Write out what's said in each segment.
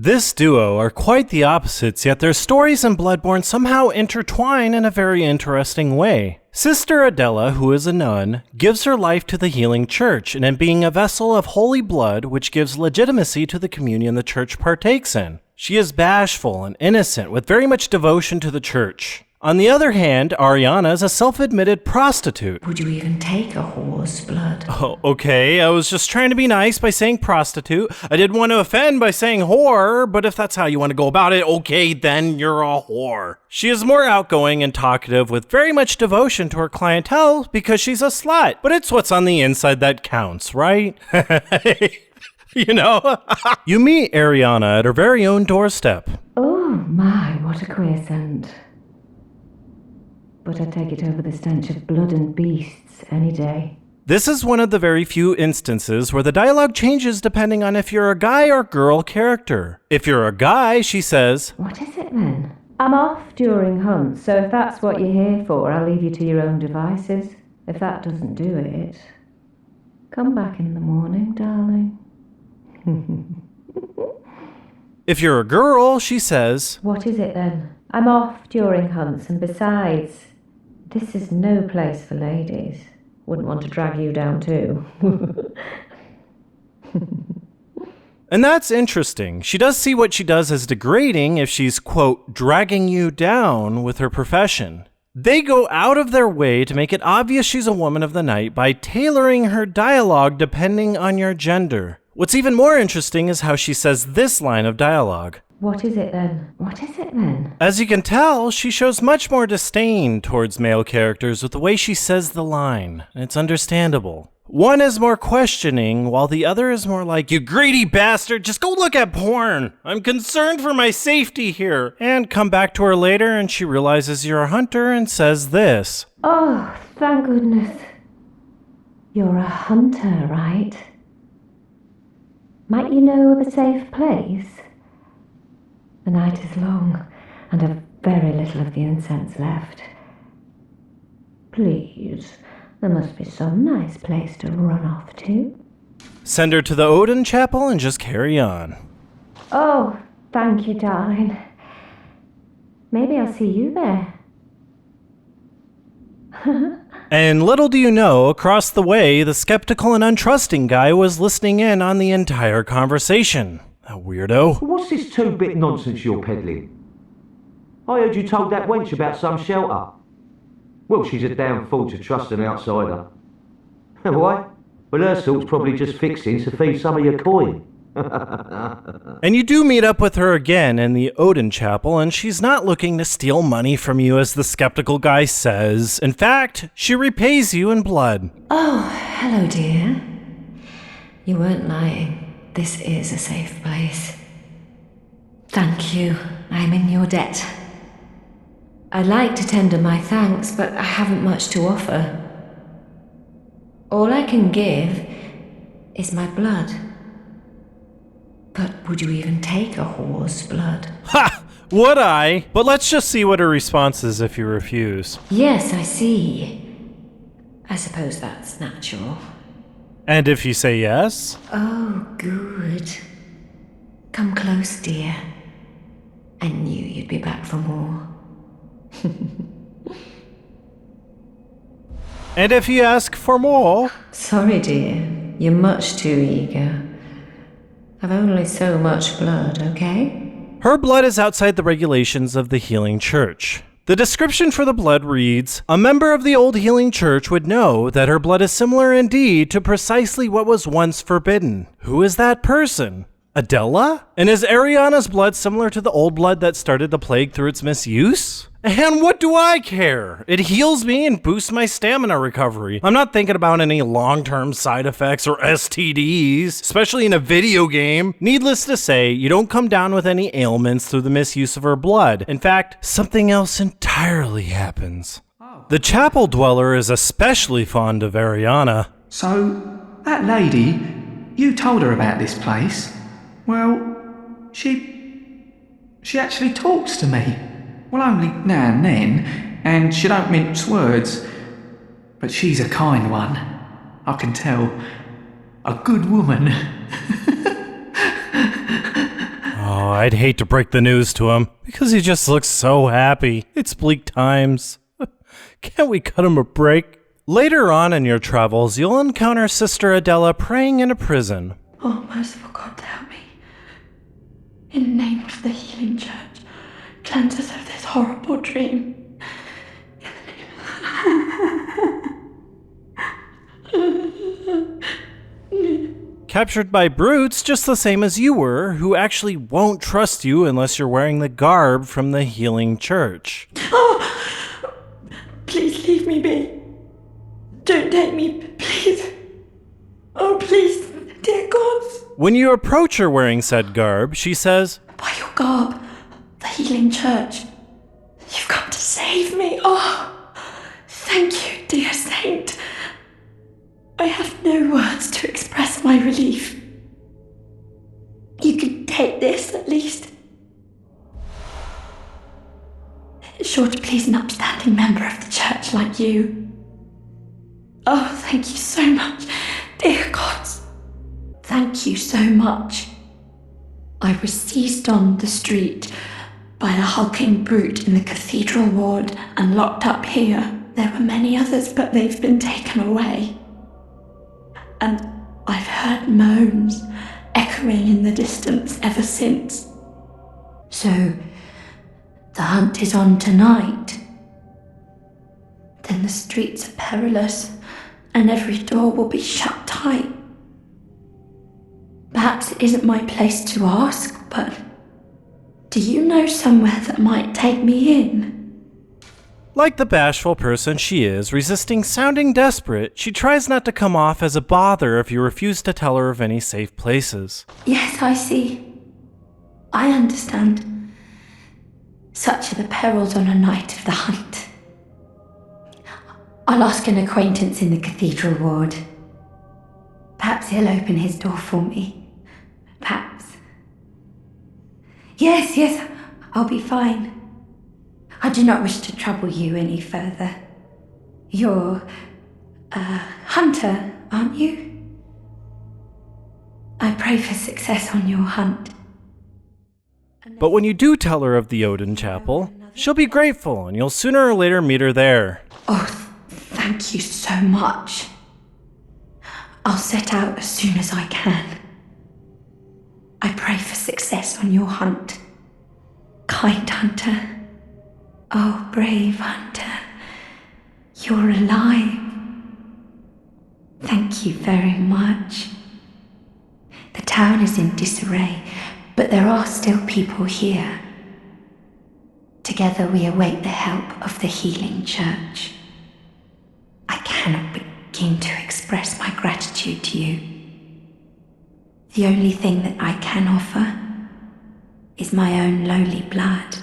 This duo are quite the opposites, yet their stories in Bloodborne somehow intertwine in a very interesting way. Sister Adella, who is a nun, gives her life to the healing church, and in being a vessel of holy blood, which gives legitimacy to the communion the church partakes in. She is bashful and innocent, with very much devotion to the church. On the other hand, Arianna is a self-admitted prostitute. Would you even take a whore's blood? Oh, okay, I was just trying to be nice by saying prostitute. I didn't want to offend by saying whore, but if that's how you want to go about it, okay, then you're a whore. She is more outgoing and talkative with very much devotion to her clientele because she's a slut. But it's what's on the inside that counts, right? You know? You meet Arianna at her very own doorstep. Oh my, what a queer scent. But I'd take it over the stench of blood and beasts any day. This is one of the very few instances where the dialogue changes depending on if you're a guy or girl character. If you're a guy, she says, "What is it then? I'm off during hunts, so if that's what you're here for, I'll leave you to your own devices. If that doesn't do it, come back in the morning, darling." If you're a girl, she says, "What is it then? I'm off during hunts, and besides, this is no place for ladies. Wouldn't want to drag you down too." And that's interesting. She does see what she does as degrading if she's, quote, dragging you down with her profession. They go out of their way to make it obvious she's a woman of the night by tailoring her dialogue depending on your gender. What's even more interesting is how she says this line of dialogue. "What is it then? What is it then?" As you can tell, she shows much more disdain towards male characters with the way she says the line, and it's understandable. One is more questioning, while the other is more like, "You greedy bastard, just go look at porn. I'm concerned for my safety here." And come back to her later and she realizes you're a hunter and says this. "Oh, thank goodness. You're a hunter, right? Might you know of a safe place? The night is long, and I've very little of the incense left. Please, there must be some nice place to run off to." Send her to the Odin Chapel and just carry on. "Oh, thank you, darling. Maybe I'll see you there." And little do you know, across the way, the skeptical and untrusting guy was listening in on the entire conversation. A weirdo. What's this two-bit nonsense you're peddling? I heard you told that wench about some shelter. Well, she's a damn fool to trust an outsider. Why? Well, her sort's probably just fixing to feed some of your coin. And you do meet up with her again in the Odin Chapel, and she's not looking to steal money from you as the skeptical guy says. In fact, she repays you in blood. "Oh, hello, dear. You weren't lying. This is a safe place. Thank you. I'm in your debt. I'd like to tender my thanks, but I haven't much to offer. All I can give is my blood. But would you even take a whore's blood?" Ha! Would I? But let's just see what her response is if you refuse. "Yes, I see. I suppose that's natural." And if you say yes? "Oh, good. Come close, dear. I knew you'd be back for more." And if you ask for more? "Sorry, dear. You're much too eager. I've only so much blood, okay?" Her blood is outside the regulations of the Healing Church. The description for the blood reads, "A member of the old Healing Church would know that her blood is similar indeed to precisely what was once forbidden." Who is that person? Adella? And is Arianna's blood similar to the old blood that started the plague through its misuse? And what do I care? It heals me and boosts my stamina recovery. I'm not thinking about any long-term side effects or STDs, especially in a video game. Needless to say, you don't come down with any ailments through the misuse of her blood. In fact, something else entirely happens. The chapel dweller is especially fond of Arianna. "So, that lady, you told her about this place? Well, she actually talks to me. Well, only now and then, and she don't mince words. But she's a kind one, I can tell. A good woman." Oh, I'd hate to break the news to him, because he just looks so happy. It's bleak times. Can't we cut him a break? Later on in your travels, you'll encounter Sister Adella praying in a prison. Oh, merciful God, help me. In the name of the Healing Church, cleanse us of this horrible dream. Captured by brutes just the same as you were, who actually won't trust you unless you're wearing the garb from the Healing Church. Oh, please leave me be. Don't take me, please. Oh, please, dear gods. When you approach her wearing said garb, she says, By your garb, the Healing Church, you've come to save me. Oh, thank you, dear saint. I have no words to express my relief. You can take this, at least. It's sure to please an upstanding member of the church like you. Oh, thank you so much, dear gods. Thank you so much. I was seized on the street by a hulking brute in the cathedral ward and locked up here. There were many others, but they've been taken away. And I've heard moans echoing in the distance ever since. So, the hunt is on tonight. Then the streets are perilous, and every door will be shut tight. Perhaps it isn't my place to ask, but do you know somewhere that might take me in? Like the bashful person she is, resisting sounding desperate, she tries not to come off as a bother if you refuse to tell her of any safe places. Yes, I see. I understand. Such are the perils on a night of the hunt. I'll ask an acquaintance in the cathedral ward. Perhaps he'll open his door for me. Perhaps. Yes, I'll be fine. I do not wish to trouble you any further. You're a hunter, aren't you? I pray for success on your hunt. But when you do tell her of the Odin Chapel, she'll be grateful and you'll sooner or later meet her there. Oh, thank you so much. I'll set out as soon as I can. I pray for success on your hunt. Kind hunter. Oh, brave hunter. You're alive. Thank you very much. The town is in disarray, but there are still people here. Together we await the help of the Healing Church. I cannot begin to express my gratitude to you. The only thing that I can offer is my own lowly blood,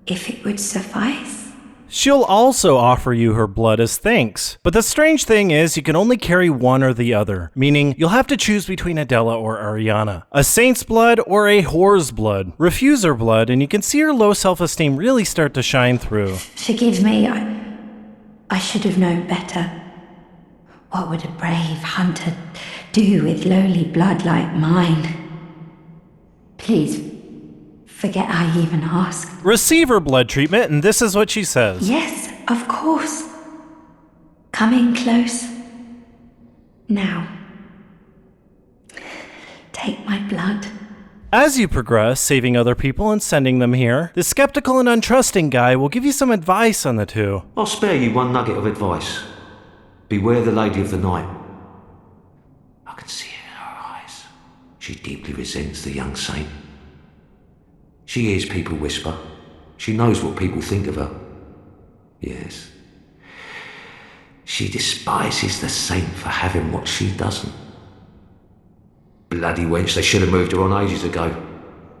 if it would suffice. She'll also offer you her blood as thanks, but the strange thing is you can only carry one or the other, meaning you'll have to choose between Adella or Arianna, a saint's blood or a whore's blood. Refuse her blood and you can see her low self-esteem really start to shine through. Forgive me, I should have known better. What would a brave hunter do with lowly blood like mine? Please, forget I even asked. Receive her blood treatment, and this is what she says. Yes, of course. Coming close. Now, take my blood. As you progress, saving other people and sending them here, the skeptical and untrusting guy will give you some advice on the two. I'll spare you one nugget of advice. Beware the Lady of the Night. I can see it in her eyes. She deeply resents the young saint. She hears people whisper. She knows what people think of her. Yes. She despises the saint for having what she doesn't. Bloody wench, they should have moved her on ages ago.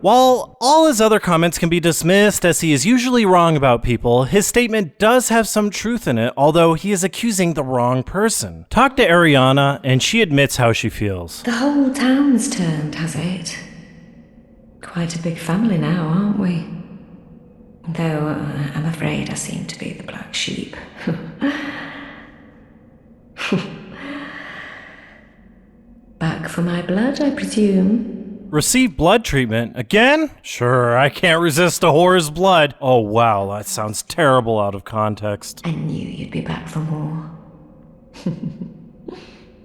While all his other comments can be dismissed as he is usually wrong about people, his statement does have some truth in it, although he is accusing the wrong person. Talk to Arianna, and she admits how she feels. The whole town's turned, has it? Quite a big family now, aren't we? Though I'm afraid I seem to be the black sheep. Back for my blood, I presume? Receive blood treatment? Again? Sure, I can't resist a whore's blood. Oh wow, that sounds terrible out of context. I knew you'd be back for more.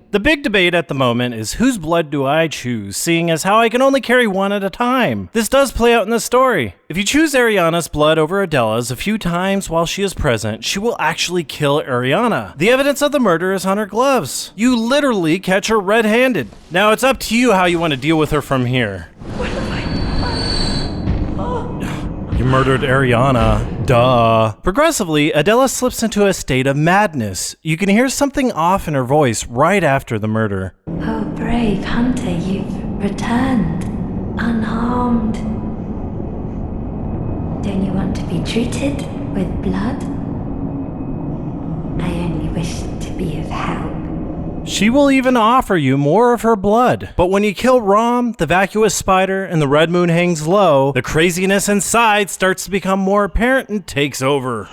The big debate at the moment is whose blood do I choose, seeing as how I can only carry one at a time. This does play out in the story. If you choose Arianna's blood over Adella's a few times while she is present, she will actually kill Arianna. The evidence of the murder is on her gloves. You literally catch her red-handed. Now it's up to you how you want to deal with her from here. What have I done? You murdered Arianna. Duh. Progressively, Adella slips into a state of madness. You can hear something off in her voice right after the murder. Oh, brave hunter, you've returned, unharmed. Don't you want to be treated with blood? I only wish to be of help. She will even offer you more of her blood. But when you kill Rom, the vacuous spider, and the red moon hangs low, the craziness inside starts to become more apparent and takes over.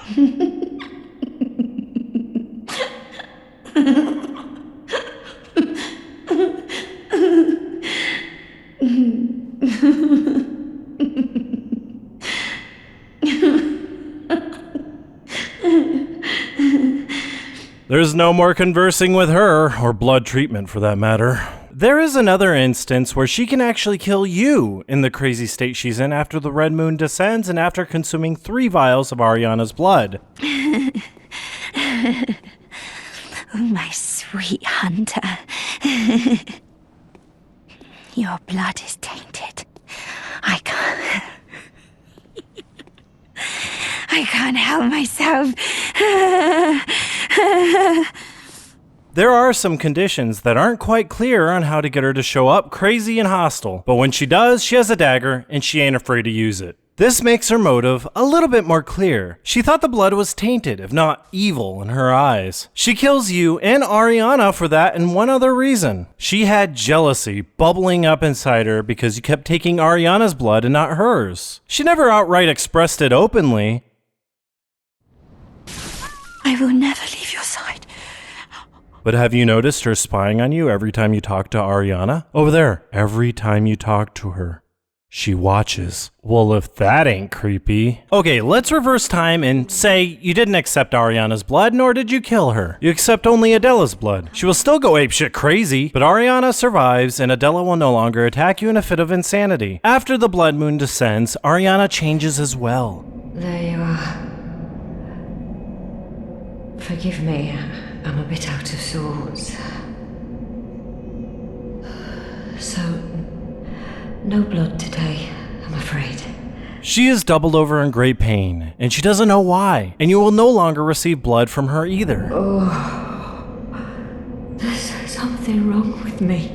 There's no more conversing with her, or blood treatment for that matter. There is another instance where she can actually kill you in the crazy state she's in after the red moon descends and after consuming 3 vials of Arianna's blood. Oh, my sweet hunter. Your blood is tainted. I can't help myself. There are some conditions that aren't quite clear on how to get her to show up crazy and hostile, but when she does, she has a dagger and she ain't afraid to use it. This makes her motive a little bit more clear. She thought the blood was tainted, if not evil, in her eyes. She kills you and Arianna for that and one other reason. She had jealousy bubbling up inside her because you kept taking Arianna's blood and not hers. She never outright expressed it openly. I will never leave your side. But have you noticed her spying on you every time you talk to Arianna? Over there, every time you talk to her. She watches. Well, if that ain't creepy. Okay, let's reverse time and say you didn't accept Arianna's blood, nor did you kill her. You accept only Adella's blood. She will still go apeshit crazy, but Arianna survives and Adella will no longer attack you in a fit of insanity. After the blood moon descends, Arianna changes as well. There you are. Forgive me, I'm a bit out of sorts. So, no blood today, I'm afraid. She is doubled over in great pain, and she doesn't know why, and you will no longer receive blood from her either. Oh, there's something wrong with me.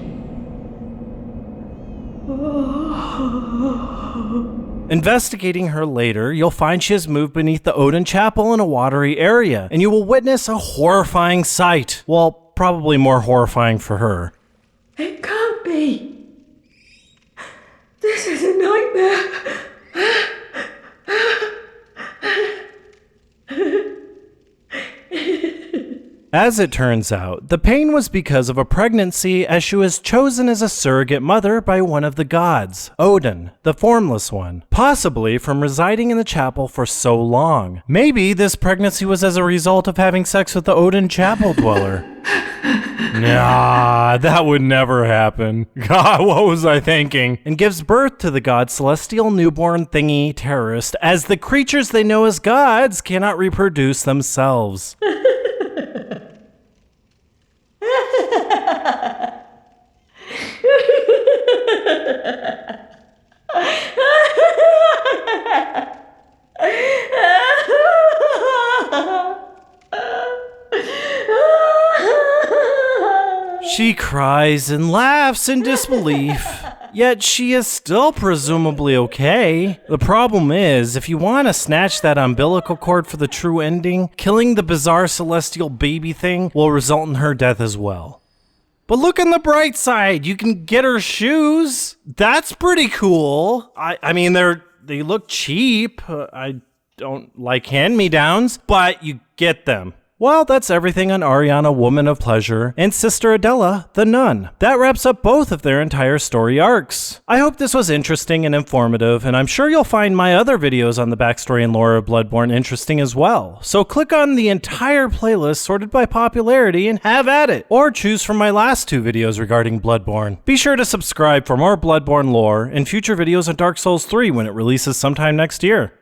Investigating her later, you'll find she has moved beneath the Odin Chapel in a watery area, and you will witness a horrifying sight. Well, probably more horrifying for her. It can't be. This is a nightmare. As it turns out, the pain was because of a pregnancy as she was chosen as a surrogate mother by one of the gods, Odin, the formless one, possibly from residing in the chapel for so long. Maybe this pregnancy was as a result of having sex with the Odin chapel dweller. Nah, that would never happen. God, what was I thinking? And gives birth to the god's celestial newborn thingy terrorist, as the creatures they know as gods cannot reproduce themselves. She cries and laughs in disbelief, yet she is still presumably okay. The problem is, if you want to snatch that umbilical cord for the true ending, killing the bizarre celestial baby thing will result in her death as well. But look on the bright side, you can get her shoes. That's pretty cool. I mean, they look cheap. I don't like hand-me-downs, but you get them. Well, that's everything on Arianna, Woman of Pleasure, and Sister Adella, the Nun. That wraps up both of their entire story arcs. I hope this was interesting and informative, and I'm sure you'll find my other videos on the backstory and lore of Bloodborne interesting as well. So click on the entire playlist sorted by popularity and have at it, or choose from my last 2 videos regarding Bloodborne. Be sure to subscribe for more Bloodborne lore and future videos on Dark Souls 3 when it releases sometime next year.